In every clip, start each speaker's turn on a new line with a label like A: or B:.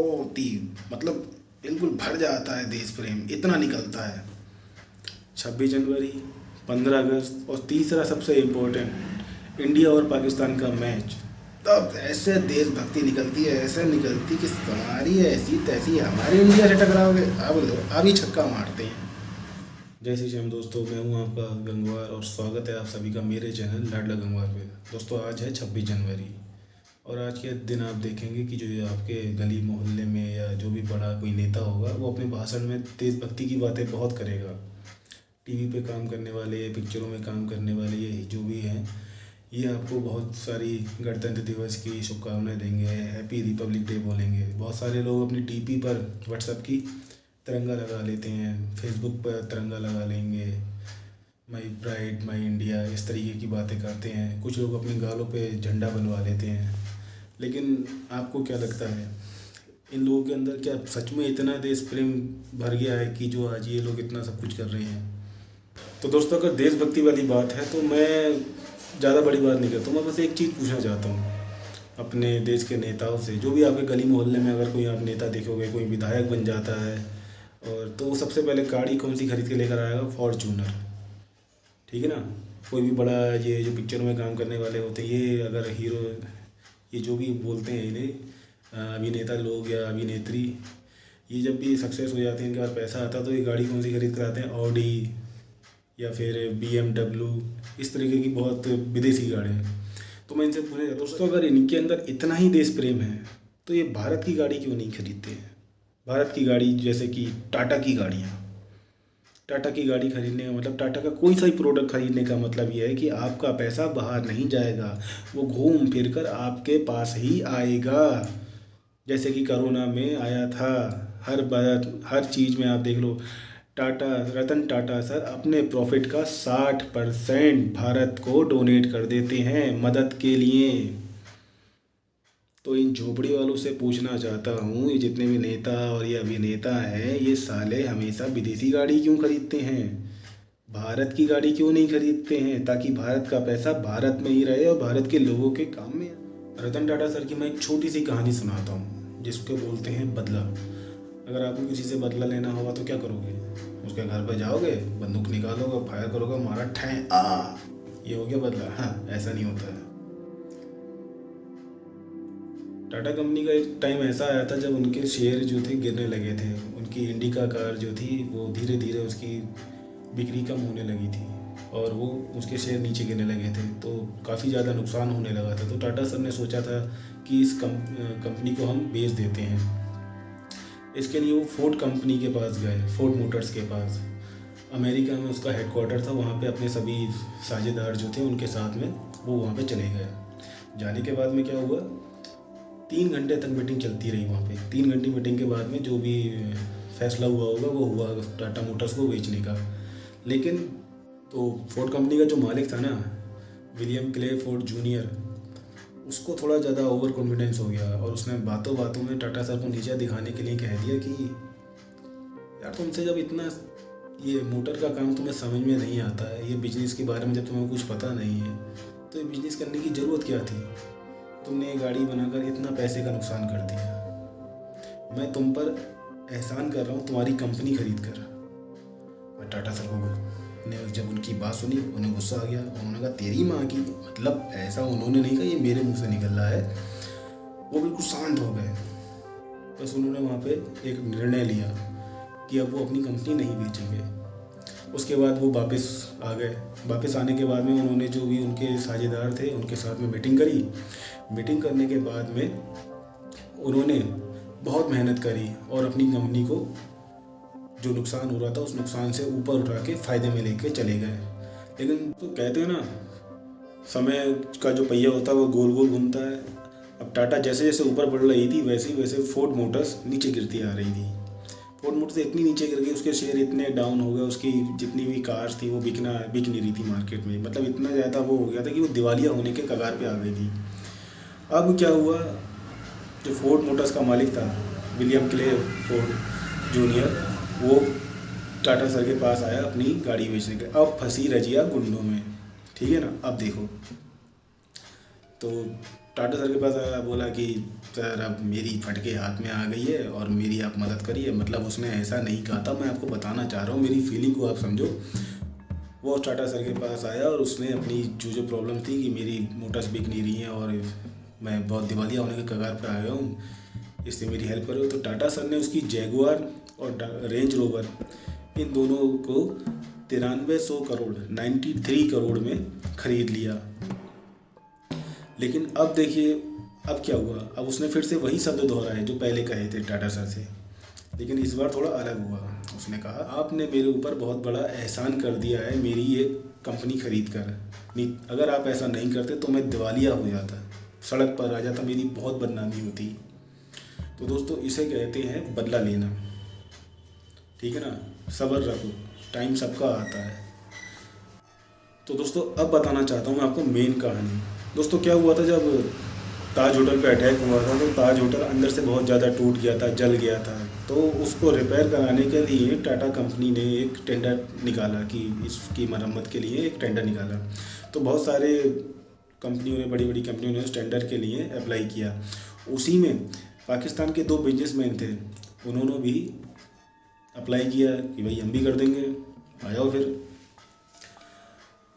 A: बहुत ही मतलब बिल्कुल भर जाता है देश प्रेम, इतना निकलता है। 26 जनवरी, 15 अगस्त और तीसरा सबसे इम्पोर्टेंट इंडिया और पाकिस्तान का मैच, तब ऐसे देशभक्ति निकलती है, ऐसे निकलती कि तुम्हारी ऐसी तैसी हमारे इंडिया से टकराओगे, अब लो अब ही छक्का मारते हैं। जय श्री श्याम दोस्तों, मैं हूं आपका गंगवार और स्वागत है आप सभी का मेरे चैनल लाडला गंगवार पे। दोस्तों आज है 26 जनवरी और आज के दिन आप देखेंगे कि जो आपके गली मोहल्ले में या जो भी बड़ा कोई नेता होगा वो अपने भाषण में देशभक्ति की बातें बहुत करेगा। टीवी पे काम करने वाले, पिक्चरों में काम करने वाले ये जो भी हैं, ये आपको बहुत सारी गणतंत्र दिवस की शुभकामनाएं देंगे, हैप्पी रिपब्लिक डे बोलेंगे। बहुत सारे लोग अपनी टीपी पर व्हाट्सएप की तिरंगा लगा लेते हैं, फेसबुक पर तिरंगा लगा लेंगे, माई प्राइड माई इंडिया, इस तरीके की बातें करते हैं। कुछ लोग अपने गालों पे झंडा बनवा लेते हैं। लेकिन आपको क्या लगता है, इन लोगों के अंदर क्या सच में इतना देश प्रेम भर गया है कि जो आज ये लोग इतना सब कुछ कर रहे हैं? तो दोस्तों अगर देशभक्ति वाली बात है तो मैं ज़्यादा बड़ी बात नहीं करता हूँ। मैं बस एक चीज़ पूछना चाहता हूँ अपने देश के नेताओं से, जो भी आपके गली मोहल्ले में अगर कोई आप नेता देखोगे, कोई विधायक बन जाता है और तो वो सबसे पहले गाड़ी कौन सी खरीद के लेकर आएगा? फॉर्च्यूनर, ठीक है ना। कोई भी बड़ा ये जो पिक्चर में काम करने वाले होते हैं, ये अगर हीरो, ये जो भी बोलते हैं इन्हें अभिनेता लोग या अभिनेत्री, ये जब भी सक्सेस हो जाते हैं, इनके पास पैसा आता है तो ये गाड़ी कौन सी खरीद कर आते हैं? ऑडी या फिर BMW, इस तरीके की बहुत विदेशी गाड़ियाँ। तो मैं इनसे पूछना चाहता हूँ, दोस्तों अगर इनके अंदर इतना ही देश प्रेम है तो ये भारत की गाड़ी क्यों नहीं खरीदते हैं? भारत की गाड़ी जैसे कि टाटा की गाड़ियाँ, टाटा की गाड़ी खरीदने का मतलब, टाटा का कोई सा ही प्रोडक्ट खरीदने का मतलब ये है कि आपका पैसा बाहर नहीं जाएगा, वो घूम फिर कर आपके पास ही आएगा। जैसे कि कोरोना में आया था, हर चीज़ में आप देख लो, टाटा, रतन टाटा सर अपने प्रॉफिट का 60% भारत को डोनेट कर देते हैं मदद के लिए। तो इन झोपड़ी वालों से पूछना चाहता हूँ, ये जितने भी नेता और ये अभिनेता हैं, ये साले हमेशा विदेशी गाड़ी क्यों खरीदते हैं? भारत की गाड़ी क्यों नहीं खरीदते हैं, ताकि भारत का पैसा भारत में ही रहे और भारत के लोगों के काम में। रतन टाटा सर की मैं एक छोटी सी कहानी सुनाता हूँ जिसको बोलते हैं बदला। अगर आपको किसी से बदला लेना होगा तो क्या करोगे? उसके घर पर जाओगे, बंदूक निकालोगे, फायर करोगे, मारा ठै आ, ये हो गया बदला? हाँ, ऐसा नहीं होता है। टाटा कंपनी का एक टाइम ऐसा आया था जब उनके शेयर जो थे गिरने लगे थे। उनकी इंडिका कार जो थी वो धीरे धीरे उसकी बिक्री कम होने लगी थी और वो उसके शेयर नीचे गिरने लगे थे, तो काफ़ी ज़्यादा नुकसान होने लगा था। तो टाटा सर ने सोचा था कि इस कंपनी को हम बेच देते हैं। इसके लिए वो फोर्ड कंपनी के पास गए, फोर्ड मोटर्स के पास। अमेरिका में उसका हेडक्वार्टर था, वहाँ पे अपने सभी साझेदार जो थे उनके साथ में वो वहाँ पे चले गए। जाने के बाद में क्या हुआ, 3 घंटे तक मीटिंग चलती रही वहाँ पे। 3 घंटे मीटिंग के बाद में जो भी फैसला हुआ होगा वो हुआ टाटा मोटर्स को बेचने का। लेकिन तो फोर्ड कंपनी का जो मालिक था ना, विलियम क्ले फोर्ड जूनियर, उसको थोड़ा ज़्यादा ओवर कॉन्फिडेंस हो गया और उसने बातों बातों में टाटा सर को नीचा दिखाने के लिए कह दिया कि यार तुमसे जब इतना ये मोटर का काम तुम्हें समझ में नहीं आता है, ये बिजनेस के बारे में जब तुम्हें कुछ पता नहीं है, तो ये बिजनेस करने की ज़रूरत क्या थी? तुमने ये गाड़ी बनाकर इतना पैसे का नुकसान कर दिया। मैं तुम पर एहसान कर रहा हूँ तुम्हारी कंपनी खरीद कर। और टाटा सर को ने जब उनकी बात सुनी, उन्हें गुस्सा आ गया। उन्होंने कहा तेरी माँ की, मतलब ऐसा उन्होंने नहीं कहा, ये मेरे मुंह से निकल रहा है। वो बिल्कुल शांत हो गए। बस उन्होंने वहाँ पे एक निर्णय लिया कि अब वो अपनी कंपनी नहीं बेचेंगे। उसके बाद वो वापस आ गए। वापस आने के बाद में उन्होंने जो भी उनके साझेदार थे उनके साथ में मीटिंग करी। मीटिंग करने के बाद में उन्होंने बहुत मेहनत करी और अपनी कंपनी को जो नुकसान हो रहा था उस नुकसान से ऊपर उठा के फ़ायदे में लेके चले गए। लेकिन तो कहते हैं ना, समय का जो पहिया होता है वो गोल गोल घूमता है। अब टाटा जैसे जैसे ऊपर बढ़ रही थी वैसे वैसे फोर्ड मोटर्स नीचे गिरती आ रही थी। फोर्ड मोटर्स इतनी नीचे गिर गई, उसके शेयर इतने डाउन हो गए, उसकी जितनी भी कार्स थी वो बिक नहीं रही थी मार्केट में। मतलब इतना ज़्यादा वो हो गया था कि वो दिवालिया होने के कगार पे आ गई थी। अब क्या हुआ, जो फोर्ड मोटर्स का मालिक था विलियम क्ले फोर्ड जूनियर, वो टाटा सर के पास आया अपनी गाड़ी बेचने के। अब फंसी रजिया गुंडों में, ठीक है ना। अब देखो, तो टाटा सर के पास आया, बोला कि सर अब मेरी फटके हाथ में आ गई है और मेरी आप मदद करिए। मतलब उसने ऐसा नहीं कहा था, मैं आपको बताना चाह रहा हूँ, मेरी फीलिंग को आप समझो। वो टाटा सर के पास आया और उसने अपनी जो प्रॉब्लम थी कि मेरी मोटर्स बिक नहीं रही हैं और मैं बहुत दिवालिया होने के कगार पर आ गया हूँ, इससे मेरी हेल्प करो। तो टाटा सर ने उसकी जैगुआर और रेंज रोवर इन दोनों को 9300 करोड़ 93 करोड़ में ख़रीद लिया। लेकिन अब देखिए अब क्या हुआ, अब उसने फिर से वही शब्द दोहराए जो पहले कहे थे टाटा सर से, लेकिन इस बार थोड़ा अलग हुआ। उसने कहा, आपने मेरे ऊपर बहुत बड़ा एहसान कर दिया है मेरी ये कंपनी खरीद कर, नहीं अगर आप ऐसा नहीं करते तो मैं दिवालिया हो जाता, सड़क पर आ जाता, मेरी बहुत बदनामी होती। तो दोस्तों इसे कहते हैं बदला लेना, ठीक है ना। सब्र रखो, टाइम सबका आता है। तो दोस्तों अब बताना चाहता हूँ मैं आपको मेन कहानी। दोस्तों क्या हुआ था, जब ताज होटल पे अटैक हुआ था तो ताज होटल अंदर से बहुत ज़्यादा टूट गया था, जल गया था। तो उसको रिपेयर कराने के लिए टाटा कंपनी ने एक टेंडर निकाला कि इसकी मरम्मत के लिए एक टेंडर निकाला। तो बहुत सारे कंपनियों ने, बड़ी बड़ी कंपनियों ने उस टेंडर के लिए अप्लाई किया। उसी में पाकिस्तान के 2 बिजनेसमैन थे, उन्होंने भी अप्लाई किया कि भाई हम भी कर देंगे, आ जाओ फिर।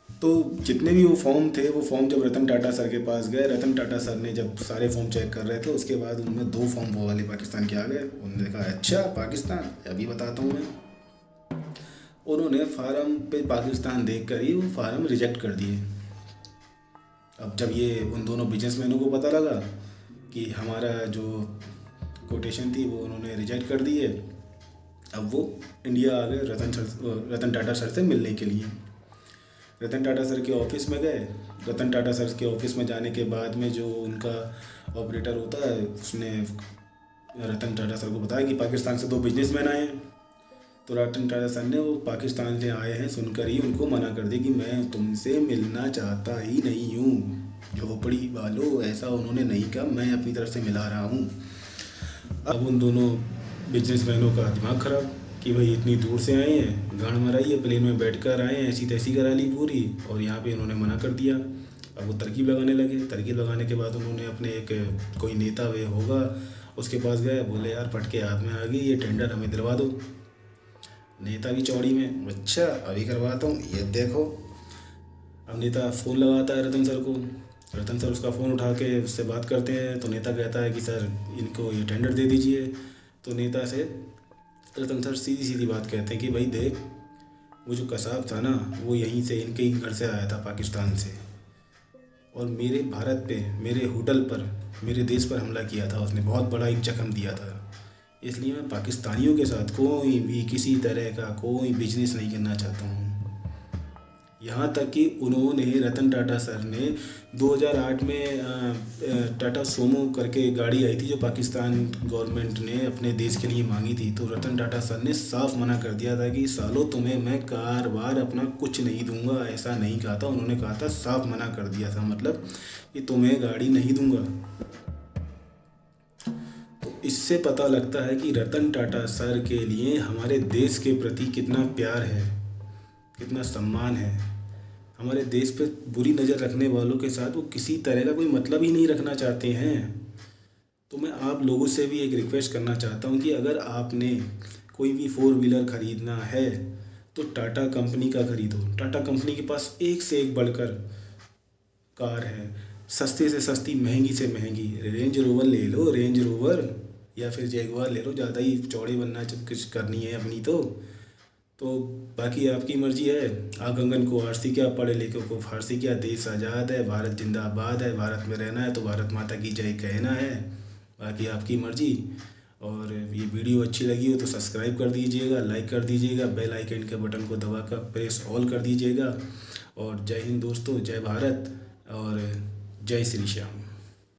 A: तो जितने भी वो फॉर्म थे, वो फॉर्म जब रतन टाटा सर के पास गए, रतन टाटा सर ने जब सारे फॉर्म चेक कर रहे थे, उसके बाद उनमें 2 फॉर्म वो वाले पाकिस्तान के आ गए। उन्होंने कहा अच्छा पाकिस्तान, अभी बताता हूँ मैं। उन्होंने फार्म पे पाकिस्तान देख कर ही वो फार्म रिजेक्ट कर दिए। अब जब ये उन दोनों बिजनेसमैनों को पता लगा कि हमारा जो कोटेशन थी वो उन्होंने रिजेक्ट कर दी है, अब वो इंडिया आ गए रतन टाटा सर से मिलने के लिए। रतन टाटा सर के ऑफिस में गए। रतन टाटा सर के ऑफिस में जाने के बाद में जो उनका ऑपरेटर होता है, उसने रतन टाटा सर को बताया कि पाकिस्तान से 2 बिजनेसमैन आए हैं। तो रतन टाटा सर ने वो पाकिस्तान से आए हैं सुनकर ही उनको मना कर दिया कि मैं तुमसे मिलना चाहता ही नहीं हूँ, झोपड़ी वालों, ऐसा उन्होंने नहीं कहा, मैं अपनी तरफ से मिला रहा हूँ। अब उन दोनों बिजनेसमैनों का दिमाग ख़राब कि भाई इतनी दूर से आए हैं, गाड़ मराई है, प्लेन में बैठकर आए हैं, ऐसी तैसी करा ली पूरी, और यहाँ पे इन्होंने मना कर दिया। अब वो तरकीब लगाने लगे। तरकीब लगाने के बाद उन्होंने अपने एक कोई नेता वे होगा उसके पास गए, बोले यार फटके हाथ में आ गई, ये टेंडर हमें दिलवा दो। नेता भी चौड़ी में, अच्छा अभी करवाता हूँ, ये देखो। अब नेता फ़ोन लगाता है रतन सर को। रतन सर उसका फ़ोन उठा के उससे बात करते हैं। तो नेता कहता है कि सर इनको ये टेंडर दे दीजिए। तो नेता से रतन सर सीधी सीधी बात कहते हैं कि भाई देख, वो जो कसाब था ना, वो यहीं से इनके ही घर से आया था पाकिस्तान से, और मेरे भारत पे, मेरे होटल पर, मेरे देश पर हमला किया था उसने, बहुत बड़ा एक जख्म दिया था। इसलिए मैं पाकिस्तानियों के साथ कोई भी किसी तरह का कोई बिजनेस नहीं करना चाहता हूँ। यहाँ तक कि उन्होंने, रतन टाटा सर ने 2008 में टाटा सोमो करके गाड़ी आई थी जो पाकिस्तान गवर्नमेंट ने अपने देश के लिए मांगी थी। तो रतन टाटा सर ने साफ मना कर दिया था कि सालों तुम्हें मैं कार वार अपना कुछ नहीं दूंगा, ऐसा नहीं कहा था। उन्होंने कहा था, साफ मना कर दिया था, मतलब कि तुम्हें गाड़ी नहीं दूंगा। तो इससे पता लगता है कि रतन टाटा सर के लिए हमारे देश के प्रति कितना प्यार है, कितना सम्मान है। हमारे देश पे बुरी नज़र रखने वालों के साथ वो किसी तरह का कोई मतलब ही नहीं रखना चाहते हैं। तो मैं आप लोगों से भी एक रिक्वेस्ट करना चाहता हूँ कि अगर आपने कोई भी 4 व्हीलर ख़रीदना है तो टाटा कंपनी का ख़रीदो। टाटा कंपनी के पास एक से एक बढ़कर कार है, सस्ते से सस्ती, महंगी से महंगी। रेंज रोवर ले लो, रेंज रोवर, या फिर जैगुआर ले लो, ज़्यादा ही चौड़े बनना जब कुछ करनी है अपनी तो बाकी आपकी मर्ज़ी है। आगंगन को आरसी क्या, पढ़े लिखे को फारसी क्या, देश आज़ाद है, भारत जिंदाबाद है, भारत में रहना है तो भारत माता की जय कहना है। बाकी आपकी मर्ज़ी। और ये वीडियो अच्छी लगी हो तो सब्सक्राइब कर दीजिएगा, लाइक कर दीजिएगा, बेल आइकन के बटन को दबाकर प्रेस ऑल कर दीजिएगा। और जय हिंद दोस्तों, जय भारत और जय श्री श्याम।